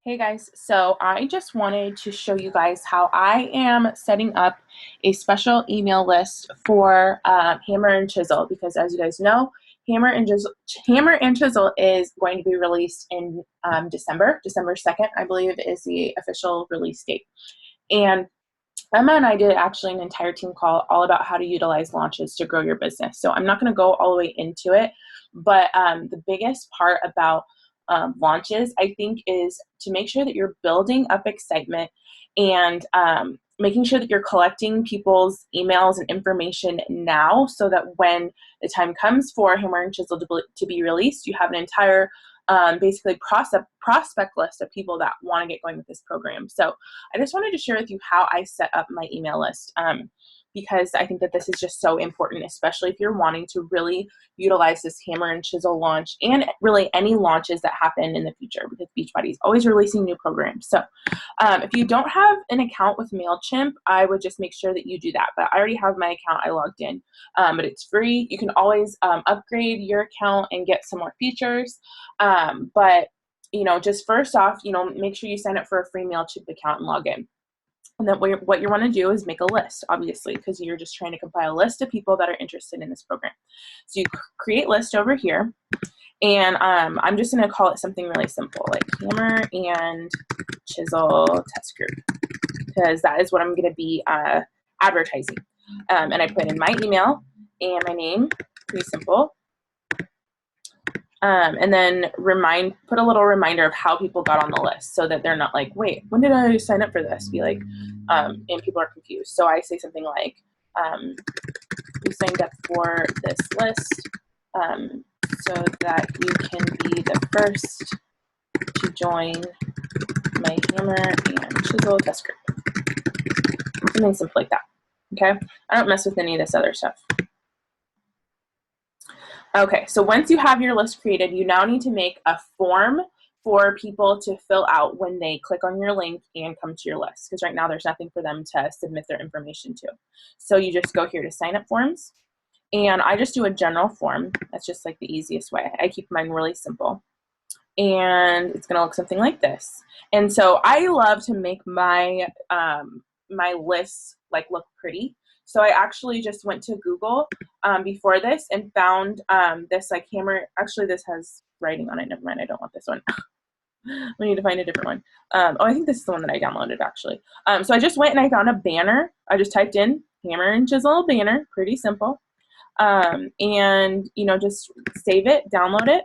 Hey guys, so I just wanted to show you guys how I am setting up a special email list for Hammer and Chisel because, as you guys know, Hammer and Chisel is going to be released in December 2nd, I believe, is the official release date. And Emma and I did actually an entire team call all about how to utilize launches to grow your business. So I'm not going to go all the way into it, but the biggest part about launches, I think, is to make sure that you're building up excitement and making sure that you're collecting people's emails and information now so that when the time comes for Hammer and Chisel to be released, you have an entire basically prospect list of people that want to get going with this program. So I just wanted to share with you how I set up my email list because I think that this is just so important, especially if you're wanting to really utilize this Hammer and Chisel launch and really any launches that happen in the future because Beachbody is always releasing new programs. So if you don't have an account with MailChimp, I would just make sure that you do that. But I already have my account. I logged in, but it's free. You can always upgrade your account and get some more features. But just first off, make sure you sign up for a free MailChimp account and log in. And then what you want to do is make a list, obviously, because you're just trying to compile a list of people that are interested in this program. So you create list over here, and I'm just going to call it something really simple, like Hammer and Chisel Test Group, because that is what I'm going to be advertising. And I put in my email and my name, pretty simple. And then put a little reminder of how people got on the list so that they're not like, wait, when did I sign up for this? Be like, and people are confused. So I say something like, you signed up for this list so that you can be the first to join my Hammer and Chisel Test Group. Something simple like that. Okay? I don't mess with any of this other stuff. Okay, so once you have your list created, you now need to make a form for people to fill out when they click on your link and come to your list, because right now there's nothing for them to submit their information to. So you just go here to sign up forms, and I just do a general form. That's just like the easiest way. I keep mine really simple. And it's gonna look something like this. And so I love to make my my lists like look pretty. So I actually just went to Google before this and found this like Hammer. Actually, this has writing on it. Never mind. I don't want this one. We need to find a different one. I think this is the one that I downloaded actually. So I just went and I found a banner. I just typed in Hammer and Chisel banner. Pretty simple. And just save it, download it.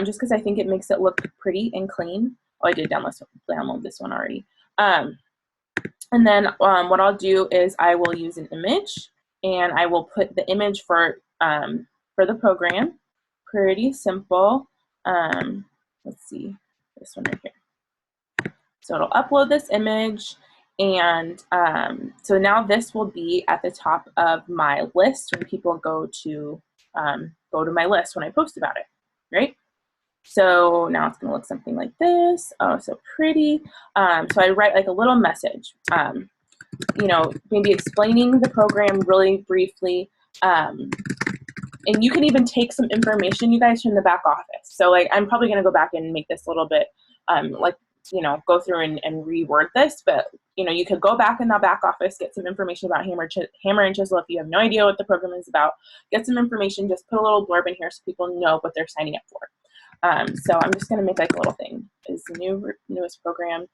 Just because I think it makes it look pretty and clean. Oh, I did download this one already. And then what I'll do is I will use an image, and I will put the image for the program. Pretty simple. Let's see, this one right here. So it'll upload this image, and so now this will be at the top of my list when people go to my list when I post about it, right? So now it's going to look something like this. Oh, so pretty. So I write like a little message, maybe explaining the program really briefly. And you can even take some information, you guys, from the back office. So like, I'm probably going to go back and make this a little bit go through and reword this, but you could go back in the back office, get some information about Hammer and Chisel. If you have no idea what the program is about, get some information, just put a little blurb in here so people know what they're signing up for. So I'm just going to make like a little thing. Is the newest program.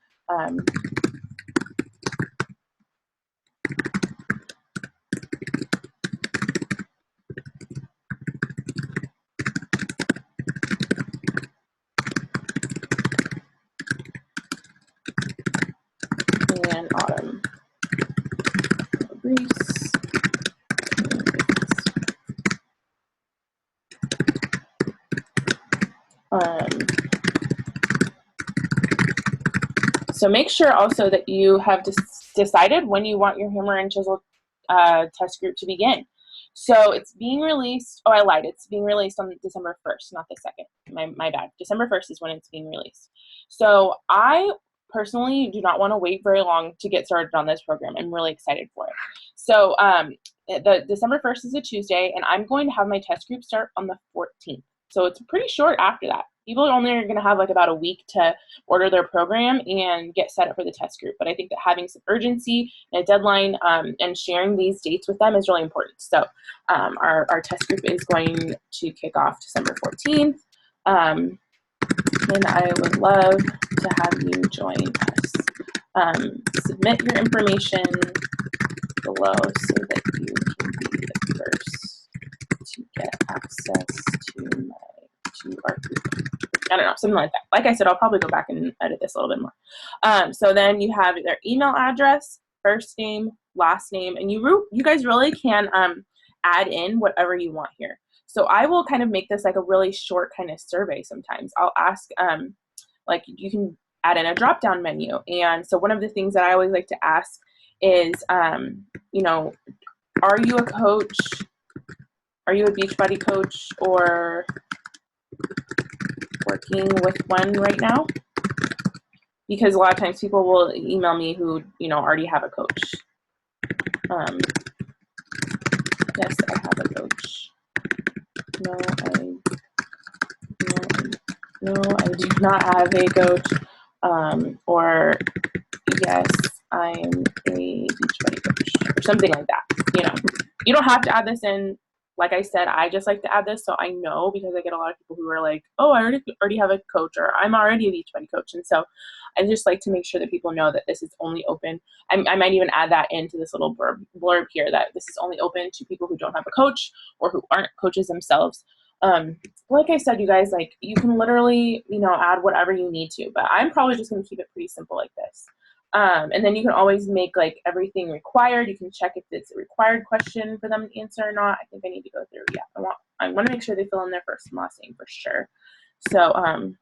And autumn briefs. So make sure also that you have decided when you want your Hammer and Chisel test group to begin. So it's being released. Oh, I lied. It's being released on December 1st, not the 2nd. My bad. December 1st is when it's being released. So I personally do not want to wait very long to get started on this program. I'm really excited for it. So the December 1st is a Tuesday, and I'm going to have my test group start on the 14th. So it's pretty short after that. people only are going to have like about a week to order their program and get set up for the test group. But I think that having some urgency and a deadline and sharing these dates with them is really important. So our test group is going to kick off December 14th. And I would love to have you join us. Submit your information below so that you can be the first to get access to our group. I don't know, something like that. Like I said, I'll probably go back and edit this a little bit more. So then you have their email address, first name, last name, and you guys really can add in whatever you want here. So I will kind of make this like a really short kind of survey sometimes. I'll ask, like you can add in a drop-down menu. And so one of the things that I always like to ask is, you know, are you a coach? Are you a Beachbody coach or working with one right now? Because a lot of times people will email me who, you know, already have a coach. Yes, I have a coach. No, I do not have a coach. Or yes, I'm a Beachbody coach, or something like that. You know, you don't have to add this in. Like I said, I just like to add this so I know, because I get a lot of people who are like, oh, I already have a coach, or I'm already a Beachbody coach. And so I just like to make sure that people know that this is only open. I might even add that into this little blurb here, that this is only open to people who don't have a coach or who aren't coaches themselves. Like I said, you guys, like you can literally, you know, add whatever you need to, but I'm probably just going to keep it pretty simple like this. And then you can always make like everything required. You can check if it's a required question for them to answer or not. I think I need to go through. Yeah, I want to make sure they fill in their first and last name for sure. So I'm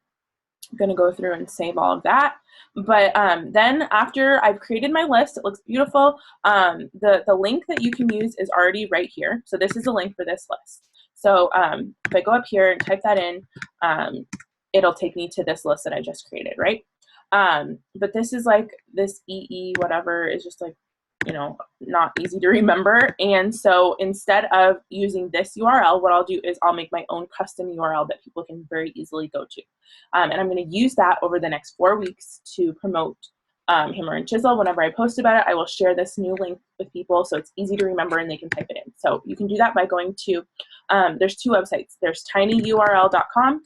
going to go through and save all of that. But then after I've created my list, it looks beautiful. The link that you can use is already right here. So this is a link for this list. So if I go up here and type that in, it'll take me to this list that I just created, right? But this is like this EE whatever is just like, you know, not easy to remember. And so instead of using this URL, what I'll do is I'll make my own custom URL that people can very easily go to. And I'm going to use that over the next 4 weeks to promote Hammer and Chisel. Whenever I post about it, I will share this new link with people so it's easy to remember and they can type it in. So you can do that by going to, there's 2 websites. There's tinyurl.com,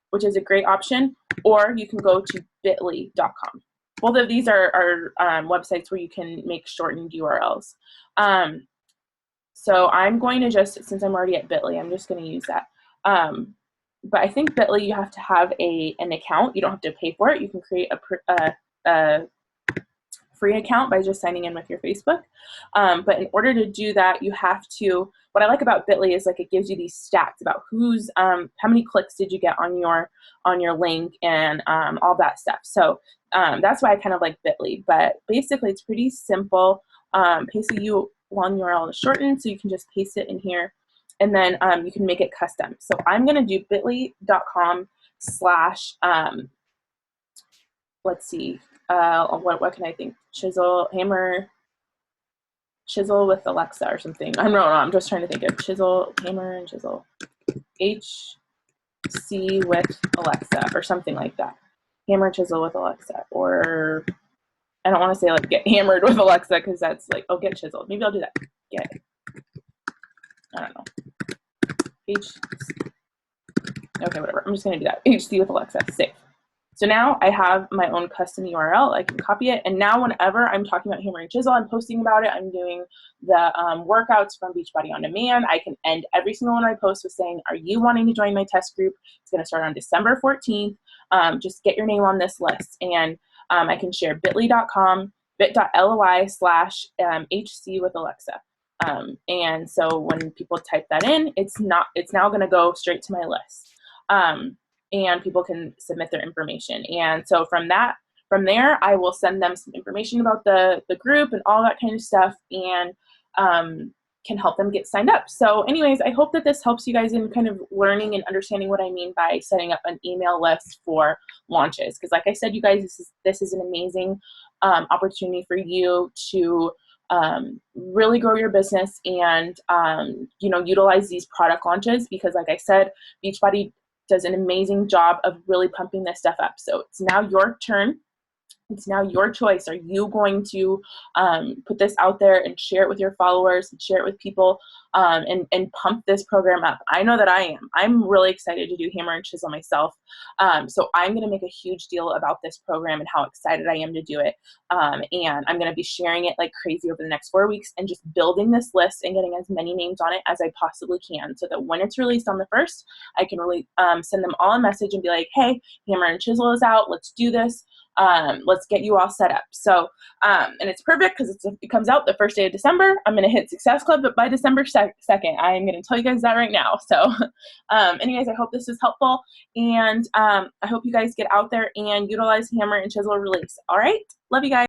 which is a great option, or you can go to bit.ly.com. Both of these are websites where you can make shortened URLs. So I'm going to just, since I'm already at bit.ly, I'm just going to use that. But I think bit.ly, you have to have an account. You don't have to pay for it. You can create a free account by just signing in with your Facebook. But in order to do that, you have to, what I like about bit.ly is like it gives you these stats about who's, how many clicks did you get on your link and all that stuff. So that's why I kind of like bit.ly. But basically, it's pretty simple. Basically, one URL is shortened, so you can just paste it in here. And then you can make it custom. So I'm going to do bit.ly.com/, let's see, what can I think? Hammer Chisel with Alexa or something. I don't know. I'm just trying to think of Chisel, Hammer and Chisel. HC with Alexa or something like that. Hammer Chisel with Alexa. Or I don't want to say like get hammered with Alexa because that's like, oh, get chiseled. Maybe I'll do that. Get, I don't know. Okay, whatever. I'm just going to do that. HC with Alexa. Save. So now I have my own custom URL. I can copy it. And now whenever I'm talking about Hammer and Chisel, I'm posting about it. I'm doing the workouts from Beachbody On Demand. I can end every single one of my posts with saying, are you wanting to join my test group? It's going to start on December 14th. Just get your name on this list. And I can share bit.ly.com, bit.ly/HC with Alexa. And so when people type that in, it's now going to go straight to my list. And people can submit their information. And so from there, I will send them some information about the group and all that kind of stuff, and can help them get signed up. So anyways, I hope that this helps you guys in kind of learning and understanding what I mean by setting up an email list for launches. Because like I said, you guys, this is an amazing opportunity for you to really grow your business and, utilize these product launches, because like I said, Beachbody does an amazing job of really pumping this stuff up. So it's now your turn. It's now your choice. Are you going to put this out there and share it with your followers and share it with people and pump this program up? I know that I am. I'm really excited to do Hammer and Chisel myself. So I'm going to make a huge deal about this program and how excited I am to do it. And I'm going to be sharing it like crazy over the next 4 weeks and just building this list and getting as many names on it as I possibly can, so that when it's released on the 1st, I can really send them all a message and be like, hey, Hammer and Chisel is out. Let's do this. Let's get you all set up. So, and it's perfect because it comes out the first day of December. I'm going to hit Success Club by December 2nd. I'm going to tell you guys that right now. So, anyways, I hope this is helpful, and I hope you guys get out there and utilize Hammer and Chisel release. All right. Love you guys.